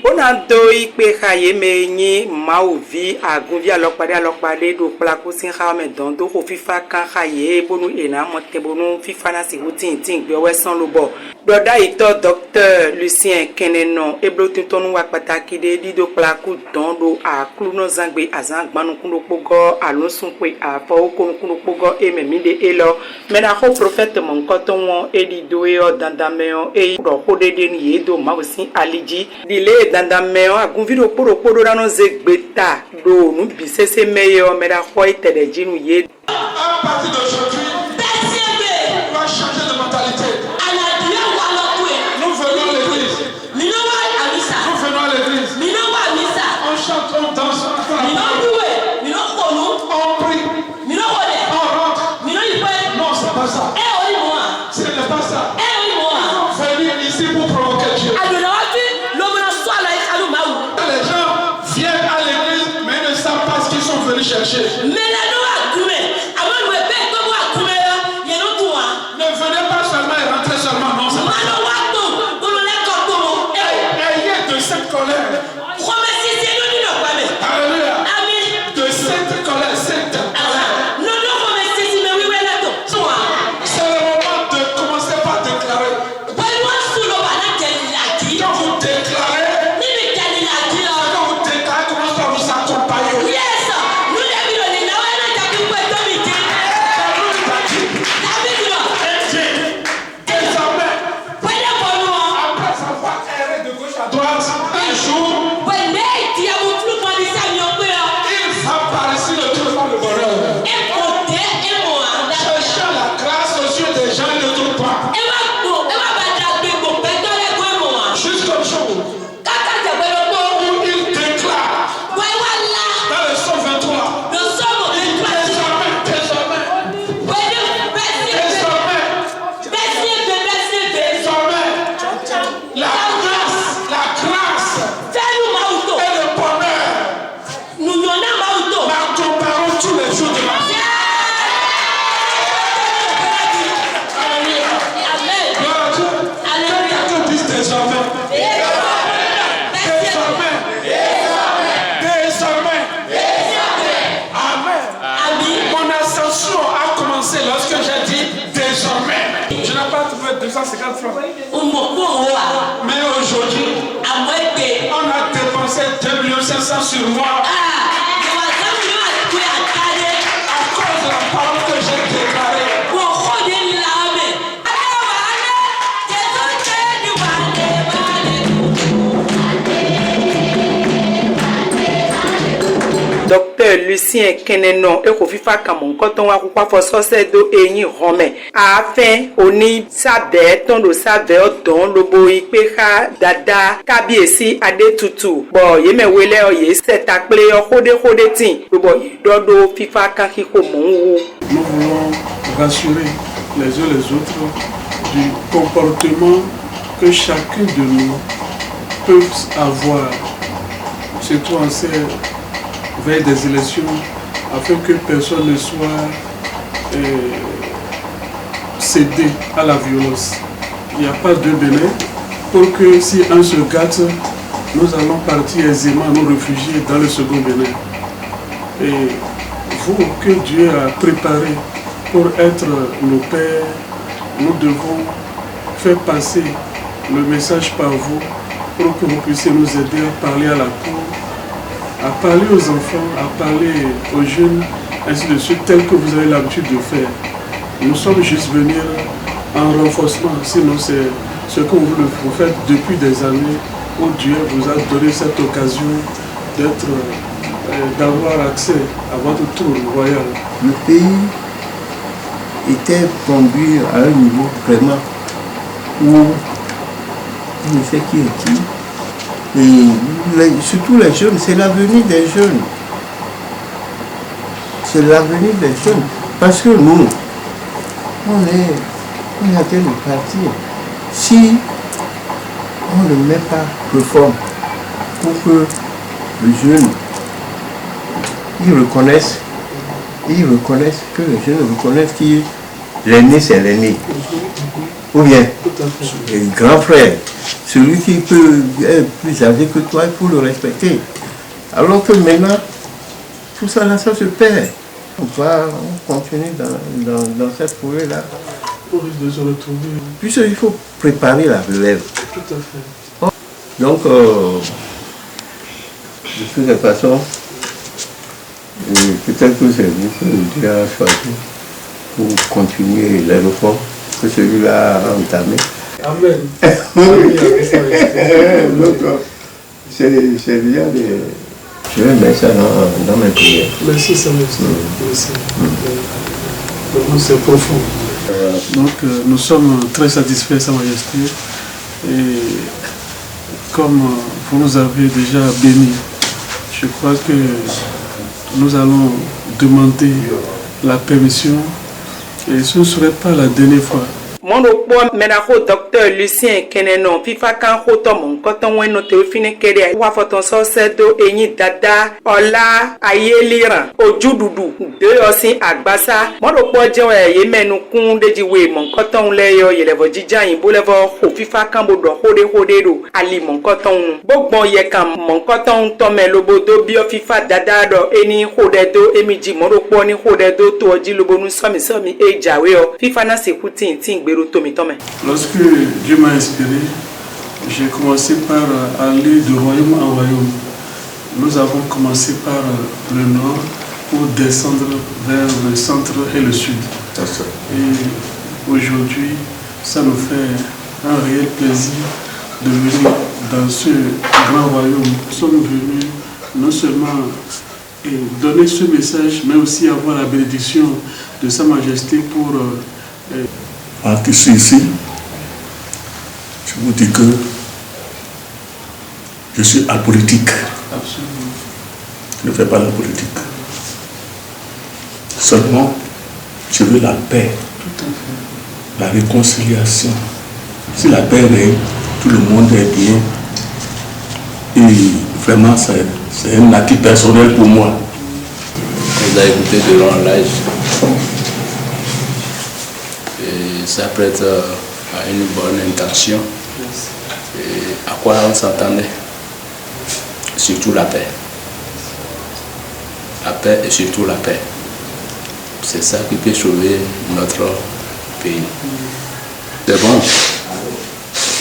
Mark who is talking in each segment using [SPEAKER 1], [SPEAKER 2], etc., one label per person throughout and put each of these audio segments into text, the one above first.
[SPEAKER 1] On a deux péchaye meñi mauvi agunvi alokpade do plako sin xame don do ko fifa kan xaye bonu ena monte bonu fifa na si wutin tin gbe wesan lobo broda ito docteur Lucien Kenenon eblotin tonu wa pataki de dido plako don do a kluno zangbe azan gbanu kuno pogo alonsun pe a fo ko kuno pogo e memide elo mena ho prophète mon koton won edido e dandameo e ro ko de ni yedo mawsin aliji dile dandameo agunviro poro rano zegbeta do nu bisese meyo mera khoi tede jinu ye
[SPEAKER 2] à partir d'aujourd'hui on va changer de mentalité. Nous venons à l'église. On chante, on danse, on prie, on rentre. Non, c'est pas ça. Ce n'est pas ça. Ils vont venir ici pour provoquer Dieu. Les gens viennent à l'église mais ils ne savent pas ce qu'ils sont venus chercher. Ne venez pas seulement et rentrez seulement, non, c'est pas ça. Ayez de cette colère. Alléluia. De cette colère, cette c'est le moment de commencer par déclarer. Quand vous déclarez, comment ça vous accompagne. Désormais, après avoir erré de gauche à droite, un jour, il va par ici le trou le bonheur. Cherchant la grâce aux yeux des gens, il ne trouve pas. Jusqu'au jour où il déclare dans le psaume 23, désormais, la grâce et le bonheur m'accompagneront tous les jours de ma vie. Alléluia. Gloire à Dieu. Quelqu'un dise désormais. Amen. Mon ascension a commencé lorsque j'ai dit désormais. Je n'ai pas trouvé 250 francs. Mais aujourd'hui, on a dépensé 2 500 000 sur moi à cause de la parole que j'ai déclarée.
[SPEAKER 1] docteur Lucien Kenenon e ko fifa kamon koton wa kupa fo sose do eyin rome afin oni sabe ton do sabe odon lobo ipeha dada kabiesi adetutu bo yemewele oye setakple khode tin lobo dodo fifa kan kiko monwu.
[SPEAKER 3] Nous voulons rassurer les uns les autres du comportement que chacun de nous peut avoir, surtout en ces veille des élections, afin que personne ne soit cédé à la violence. Il n'y a pas de délai pour que si un se gâte, nous allons partir aisément nous réfugier dans le second Bénin. Et vous que Dieu a préparé pour être nos pères, nous devons faire passer le message par vous pour que vous puissiez nous aider à parler à la cour, à parler aux enfants, à parler aux jeunes, ainsi de suite, tel que vous avez l'habitude de faire. Nous sommes juste venus en renforcement, sinon c'est ce que vous faites depuis des années, où Dieu vous a donné cette occasion d'avoir accès à votre tour royal.
[SPEAKER 4] Le pays était conduit à un niveau vraiment où on ne sait qui est qui. Et surtout les jeunes, c'est l'avenir des jeunes. C'est l'avenir des jeunes. Parce que nous, on est en train de partir. Si on ne met pas de forme pour que les jeunes ils reconnaissent que les jeunes reconnaissent que l'aîné c'est l'aîné. Ou bien, le grand frère, celui qui peut être plus âgé que toi, il faut le respecter. Alors que maintenant, tout ça là, ça se perd. On continue dans cette forêt-là.
[SPEAKER 3] On risque de se retrouver.
[SPEAKER 4] Puisqu'il faut préparer la relève.
[SPEAKER 3] Tout à fait.
[SPEAKER 4] Donc, de toute façon, peut-être que c'est vous que Dieu a choisi pour continuer les réformes que celui-là a entamé.
[SPEAKER 3] Amen.
[SPEAKER 4] Donc, c'est déjà des... Je vais mettre ça dans mes prières.
[SPEAKER 3] Merci, ça merci. Vraiment, c'est profond. Donc, nous sommes très satisfaits, Sa Majesté. Et comme vous nous avez déjà bénis, je crois que nous allons demander la permission et ce ne serait pas la dernière fois.
[SPEAKER 1] Mondo po mena ho docteur Lucien Keneno fifa kan ho to mon koton weno te fini kede wa foton so sedo eyin dada ola ayeliran ojududu de osin agbasa mondo po je ye menu kun deji we mon koton leyo yelevo jijan bo levo ho fifa kan bodo hode do ali mon koton gbogbo ye kan mon koton to me lobodo bi o fifa dada do eni hode do emiji mondo po ni hode do to oji lobonu somi e jawe o fifa na sekutin tin
[SPEAKER 3] Lorsque Dieu m'a inspiré, j'ai commencé par aller de royaume en royaume. Nous avons commencé par le nord pour descendre vers le centre et le sud. Et aujourd'hui, ça nous fait un réel plaisir de venir dans ce grand royaume. Nous sommes venus non seulement donner ce message, mais aussi avoir la bénédiction de Sa Majesté pour...
[SPEAKER 5] qui suis ici, je vous dis que je suis apolitique.
[SPEAKER 3] Absolument.
[SPEAKER 5] Je ne fais pas la politique. Seulement, je veux la paix,
[SPEAKER 3] Tout à fait.
[SPEAKER 5] la réconciliation. Si la paix règne, tout le monde est bien. Et vraiment, c'est un acquis personnel pour moi.
[SPEAKER 6] On a écouté de long l'âge. S'apprête à une bonne intention. Et à quoi on s'attendait? Surtout la paix. La paix et surtout la paix. C'est ça qui peut sauver notre pays. C'est bon.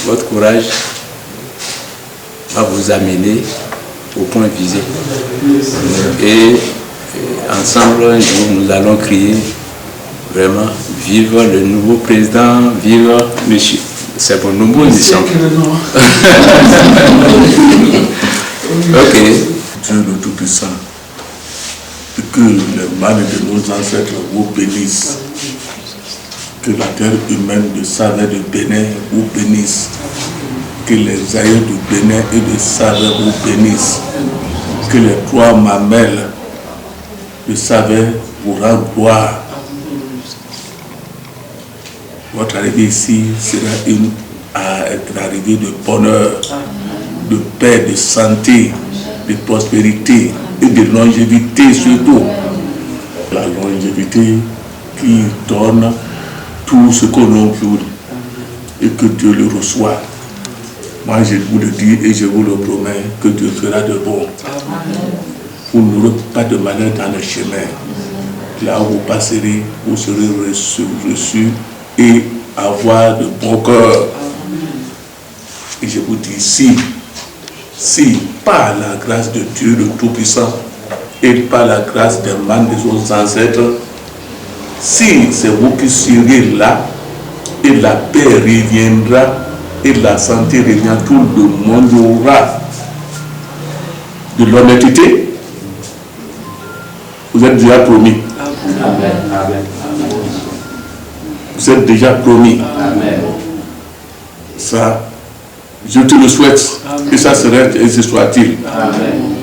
[SPEAKER 6] Votre courage va vous amener au point visé. Et ensemble, un jour, nous allons crier vraiment, vive le nouveau président, vive monsieur. C'est pour nous, nous sommes. Ok.
[SPEAKER 5] Dieu le Tout-Puissant, que le mal de nos ancêtres vous bénisse, que la terre humaine de Saveur de Bénin vous bénisse, que les aïeux de Bénin et de Saveur vous bénissent, que les trois mamelles de Saveur vous rendent gloire. Votre arrivée ici sera une arrivée de bonheur, de paix, de santé, de prospérité et de longévité surtout. La longévité qui donne tout ce que l'on veut et que Dieu le reçoit. Moi je vous le dis et je vous le promets que Dieu fera de bon. Vous n'aurez pas de malheur dans le chemin. Là où vous passerez, vous serez reçus et avoir de bon cœur. Et je vous dis, si par la grâce de Dieu le Tout-Puissant et par la grâce des mains de vos ancêtres, si c'est vous qui serez là, et la paix reviendra, et la santé revient, tout le monde aura de l'honnêteté, vous êtes déjà promis.
[SPEAKER 6] Amen.
[SPEAKER 5] Vous êtes déjà promis.
[SPEAKER 6] Amen.
[SPEAKER 5] Ça, je te le souhaite. Amen. Que ça serait, et ce soit-il.
[SPEAKER 6] Amen.